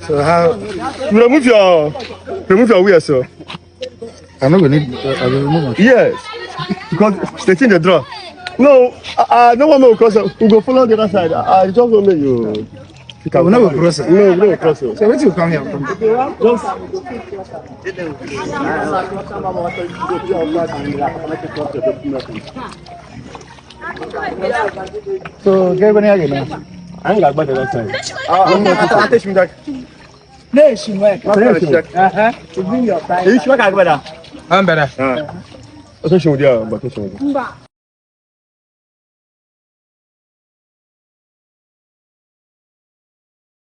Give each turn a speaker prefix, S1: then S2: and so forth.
S1: So how?
S2: Remove your wear, sir.
S1: I'm not gonna need. I will remove it.
S2: Yes, because stay in the drawer. No, I don't want to cross. We go follow the other side. I just want you.
S1: We will not cross it.
S2: No, we don't cross it.
S1: So what you come here from?
S2: Just.
S1: So get money again.
S2: I ain't got back the other side. I'll teach me that.
S3: No, she went. To bring your time.
S2: You should have got better.
S1: I'm better.
S2: I'll teach you there, but teach you.